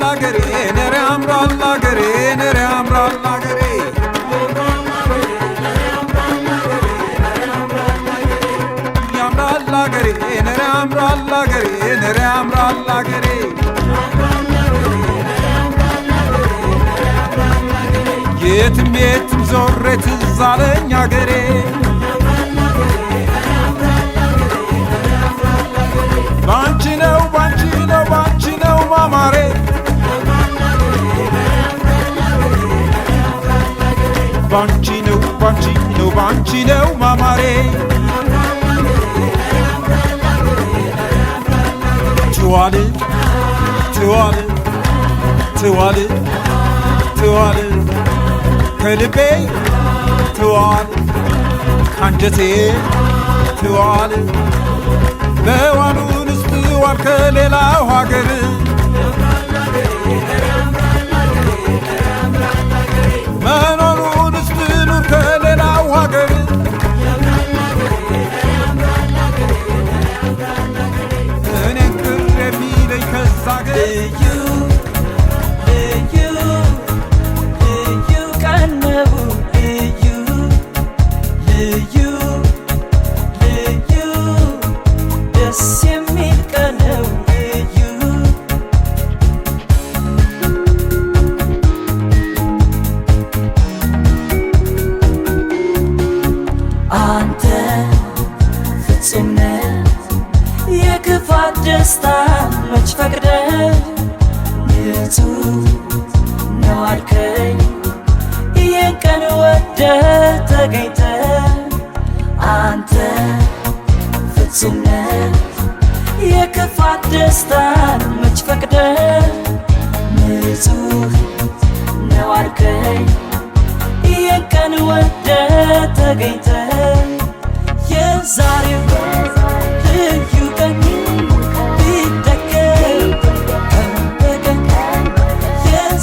አገሬ ነሬ ያምራል አገሬ ነሬ ያምራል አገሬ ያምራል አገሬ ነሬ ያምራል አገሬ ነሬ ያምራል አገሬ የትም የትም ዞሬ ትዝ አለኝ አገሬ ባንቺ ነው ባንቺ ነው ባንቺ ነው ማማሬ ባንቺ ነው ባንቺ ነው ባንቺ ነው ማማሬ ትዋል ትዋል ትዋል ትዋል ከልቤ ትዋል ካንጀቴ ትዋል በዋሉንስ ትዋል ከሌላው ሀገር መኖሩንስ ትኑር ከሌላው ሀገር እኔን ቅር የሚለኝ ከዛ ሀገር ደስታ መች ፈቅደ ንጹህ ነው አልከኝ ይህን ቀን ወደ ተገኝተ አንተ ፍጹም ነህ የክፋት ደስታ መች ፈቅደ ንጹህ ነው አልከኝ ይህን ቀን ወደ ተገኝተ የዛሬው ልዩ ቀን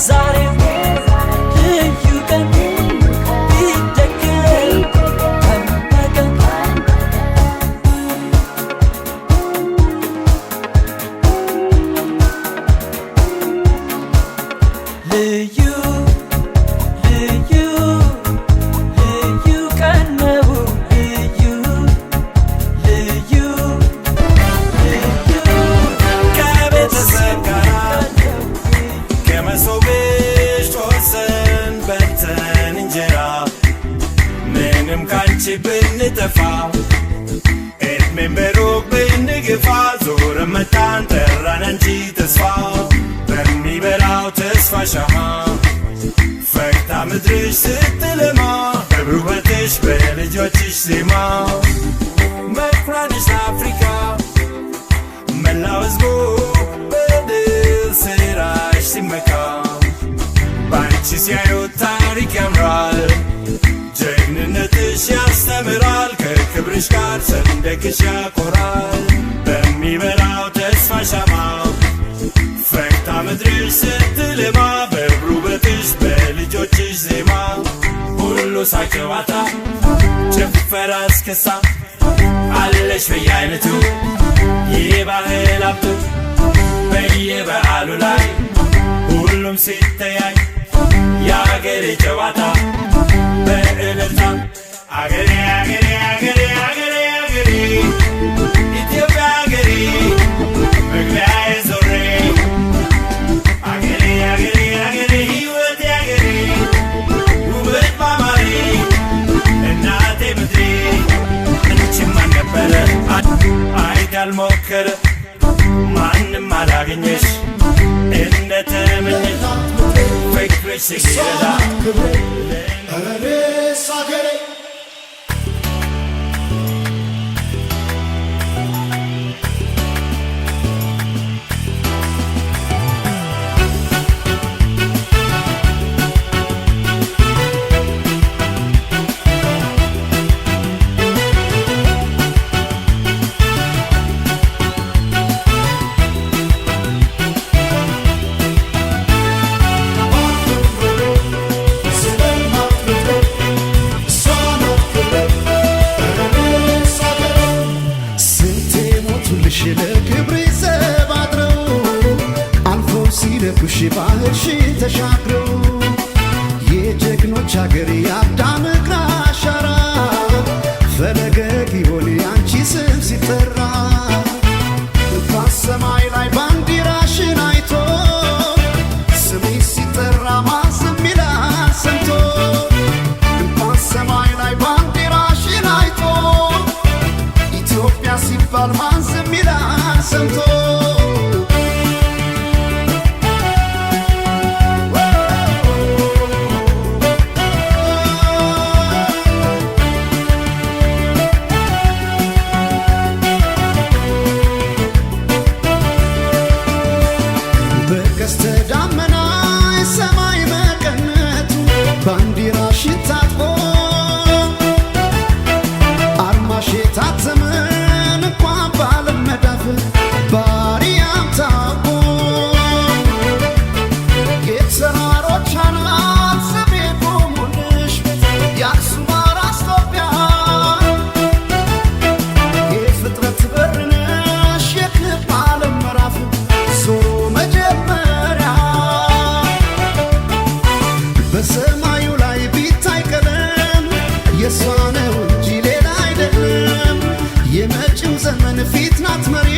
ዛሬው ልዩ ቀን ቢደገም ቀን በቀን ልዩ ልዩ ልዩ ቀን ነው ልዩ ልዩ ልዩ ከቤተሰብ ጋር ከመሶብ በልተን እንጀራ ምንም ካንቺ ብንጠፋ እድሜን በሩቅ ብንግፋ ዞረ መጣን ጠራን አንቺ ተስፋ በሚበራው ተስፋ ሻማ ፈክታ ምድርሽ ስትለማ በብሩበትሽ በልጆችሽ ዜማ መኩሪያነሽ ለአፍሪካ መላው ሕዝቡ በድል ስራሽ ሲመካ ባንቺ ሲያዩት ታሪክ ያምራል ጀግንነትሽ ያስተምራል ከክብርሽ ጋር ሰንደቅሽ ያኮራል በሚበራው ተስፋ ሻማ ፈክታ ምድርሽ ስትለማ በብሩበትሽ በልጆችሽ ዜማ ሁሉ ሳቅ ጨዋታ ጭፈራ እስክስታ አለሽ በየአይነቱ የባህል ሀብቱ በየበዓሉ ላይ ሁሉም ሲተያይ የአገሬ ጨዋታ በእልልታ አገሬ አገሬ አገሬ አገሬ አገሬ ኢትዮጵያ አገሬ መግቢያዬ ዞሬ አገሬ አገሬ አገሬ ሕይወቴ አገሬ ውበት ማማሬ እናቴ ምድሬ አንቺም ማን ነበረ አይት ያልሞከረ ማንም አላገኘሽ እንደተመኘሽ ፍቅርሽ ሲገዛ እኔስ አገሬ So ሲልኩሽ ባህርሽን ተሻግረው የጀግኖች አገር የአዳም እግር አሻራ ፈለገ ጊዮን ያንቺ ስም ሲጠራ እንኳን ሰማይ ላይ ባንዲራሽን አይቶ ስምሽ ሲጠራ ማን ዝም ይላል ሰምቶ እንኳን ሰማይ ላይ ባንዲራሽን አይቶ ኢትዮጵያ ሲባል ማን ዝም ይላል ሰምቶ በቀስተ ደመና የሰማይ መቀነቱ ባንዲራሽን ታጥቆ አርማሽ የታተመን እንኳን በዓለም መዳፍ በአርያም ታውቆ የተራሮች አናት ስሜ ቆሙልሽ የአክሱም አራስ ኢትዮጵያ የፍጥረት በር ነሽ የክብ ዓለም ምዕራፍ ዞሮ መጀመሪያ በሰማዩ ላይ ቢታይ ቀለም የሷ ነው እንጂ ሌላ አይደለም። የመጪው ዘመን ፊት ናት መሪ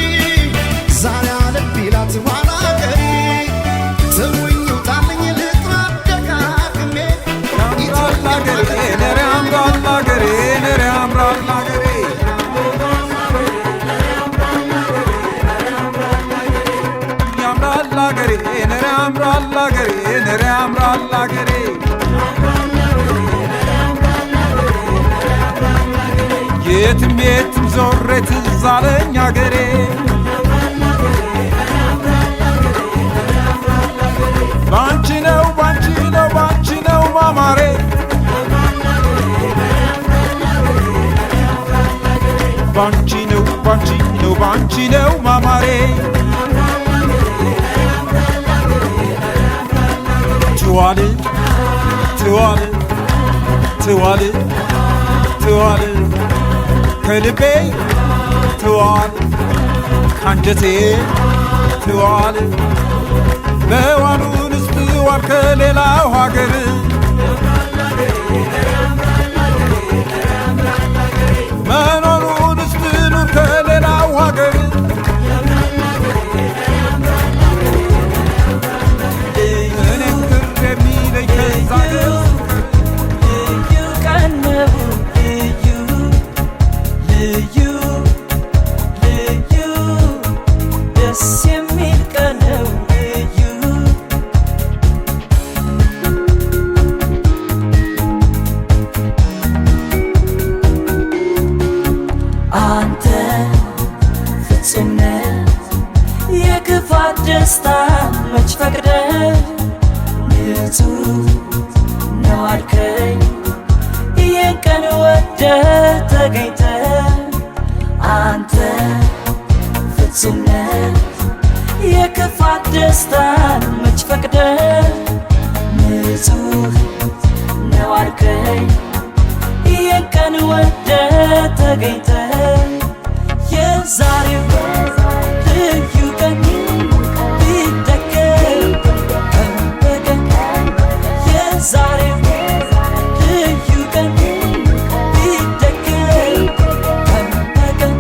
ዛሬ አለም ቢላት ኋላ ቀሪ ተውኝ ውጣልኝ ልጥራ ደጋግሜ ያምራል አገሬ ነሬ ያምራል አገሬ ያምራል አገሬ ነሬ ያምራል አገሬ ነሬ ያምራል አገሬ የትም የትም ዞሬ ትዝ አለኝ አገሬ ባንቺ ነው ባንቺ ነው ባንቺ ነው ማማሬ ባንቺ ነው ባንቺ ነው ባንቺ ነው ማማሬ ትዋል ትዋል ትዋል ትዋል ከልቤ ትዋል ካንጀቴ ትዋል በዋሉንስ ትዋል ከሌላው ሀገር መኖሩንስ ትኑር ከሌላው ሀገር እኔም ቅር የሚለኝ ከዛ ገር ልዩ ቀን ነው ልዩ ልዩ ልዩ ደስ የሚል ቀን ነው ልዩ አንተ ፍጹም ነህ የክፋት ደስታ መች ፈቅደህ ንጹህ ነው አልከኝ ይህን ቀን ወደህ ተገኝተህ አንተ ፍጹም ነህ የክፋት ደስታን መች ፈቅደህ ንጹህ ነው አልከኝ ይህን ቀን ወደህ ተገኝተህ የዛሬው ልዩ ቀን ቢደገም ቀን በቀን የዛሬው ልዩ ቀን ቢደገም ቀን በቀን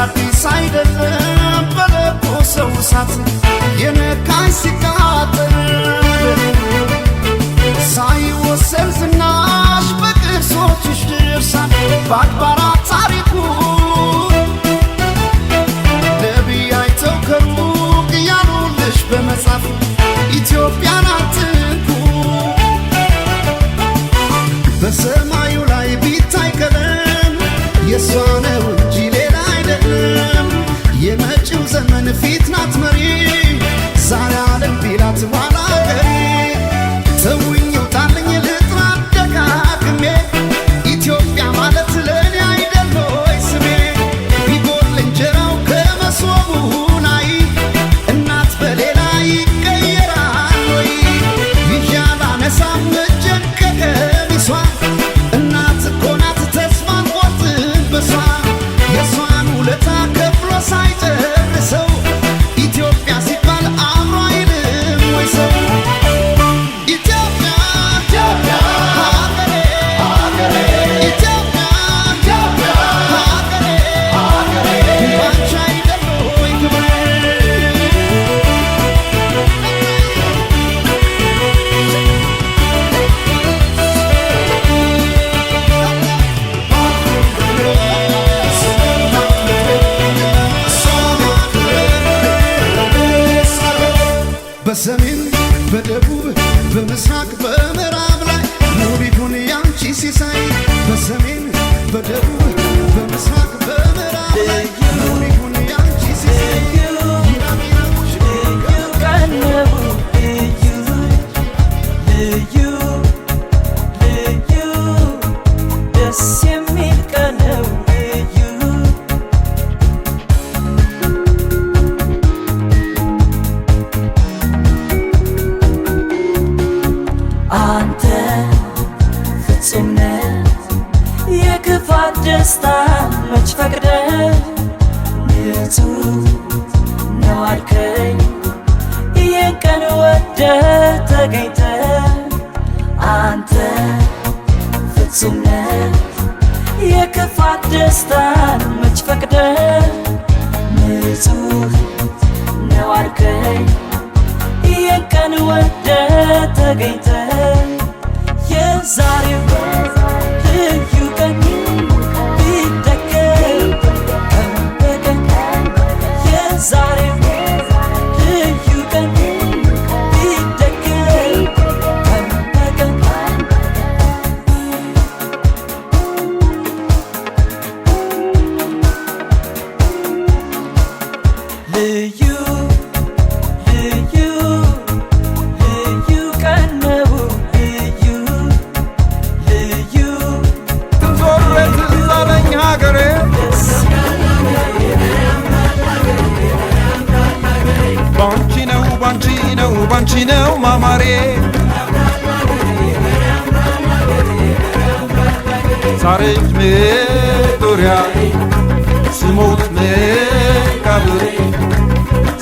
አዲስ አይደለም በለቦ ሰው እሳት የነካኝ ሲቃጠል ሳይወሰን ዝናሽ በቅርሶችሽ ድርሳን በአድባራት ታሪኩ ነቢይ አይተው ከሩቅ እያሉልሽ በመጻፍ ኢትዮጵያን አትንኩ በሰማዩ ላይ ቢታይ ቀለም የእሷ ነው እንጂ ሌላ አይደለም የመጪው ዘመን ፊት ናት መሪ ዛሬ ዓለም ቢላት ኋላ ቀሪ ተውኝ ውጣልኝ ልጥራ ደጋግሜ ኢትዮጵያ ማለት ለእኔ አይደል ሆይ ስሜ ቢጎል እንጀራው ከመሶቡ ላይ እናት በሌላ ይቀየራል ወይ ይዤ አላነሳም እጄን ከቀሚሷ እናት እኮ ናት ተስፋን ቆርጥን በሷ የእሷን ውለታ ከፍሎ ሳይጨርሰው ኢትዮጵያ ሲባል አእምሮ አይልም ወይ ሰው ኢትዮጵያ ኢትዮጵያ ሀገሬ ሀገሬ ኢትዮጵያ ኢትዮጵያ ሀገሬ ሀገሬ ባንቺ አይደል ወይ ክብሬ በሰሜን በደቡብ በምስራቅ በምዕራብ ላይ ኑር ይሁን ያንቺ ሲሳይ በሰሜን በደቡብ በምስራቅ በምዕራብ ላይ ኑር ይሁን ያንቺ ሲሳይ ደስ የሚል ቀን ነው ልዩ አንተ ፍጹም ነህ የክፋት ደስታ መች ፈቅደ ንጹህ ነው አልከኝ ይህን ቀን ወደ ተገኝተ አንተ ፍጹም ነህ የክፋት ደስታን መች ፈቅደ ንጹህ ነው አልከኝ ይህን ቀን ወደ ተገኝተ የዛሬው ልዩ ቀን ቢደገም ቀን በቀን የዛሬው ልዩ ቀን ቢደገም ቀን በቀን ልዩ ልዩ ልዩ ቀን ነው ልዩ ልዩ ዞሬ ትዝ አለኝ ሀገሬ ባንቺ ነው ባንቺ ነው ባንቺ ነው ማማሬ ሳረጅ መጦሪያ ስሞት መቃብር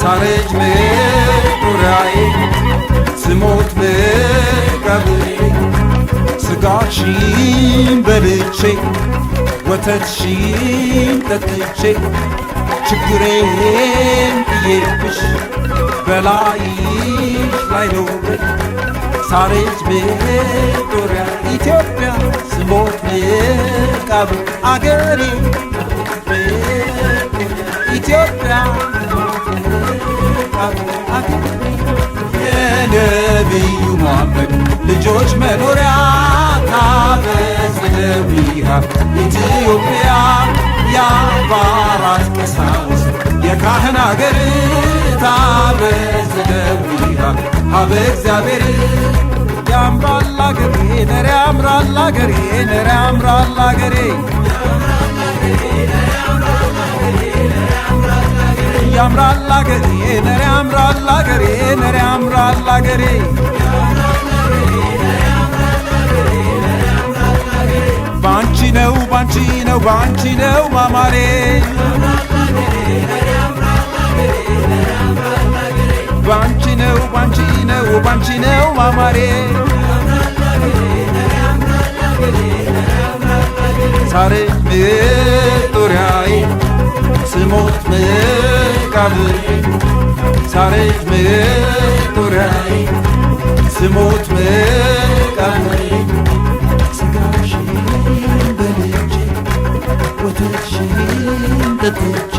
ሳረጅ መጦሪያዬ ስሞት መቃብር ስጋሽን በልቼ ወተትሽን ጠጥቼ ችግሬን ብዬብሽ በላይሽ ላይ ኖሬ ሳረጅ መጦሪያ ኢትዮጵያ ስሞት መቃብር አገሬ ኢትዮጵያ የነቢዩ መሐመድ ልጆች መኖሪያ ታበጽሕዊሃ ኢትዮጵያ የአድባራት ቀሳውስት የካህን አገር ታበጽሕዊሃ ሀበ እግዚአብሔር ያምራል አገሬ ነረ ያምራል አገሬ ነረ ያምራል አገሬ ያምራል አገሬ ነረ ያምራል አገሬ ነረ ያምራል አገሬ ባንቺ ነው ባንቺ ነው ባንቺ ነው ማማሬ ባንቺ ነው ባንቺ ነው ባንቺ ነው ማማሬ ሳረጅ መጦሪያዬ ስሞት መቃብሬ ሳረጅ መጦሪያዬ ስሞት መቃብሬ ስጋሽን በልቼ ወተትሽን ጠጥቼ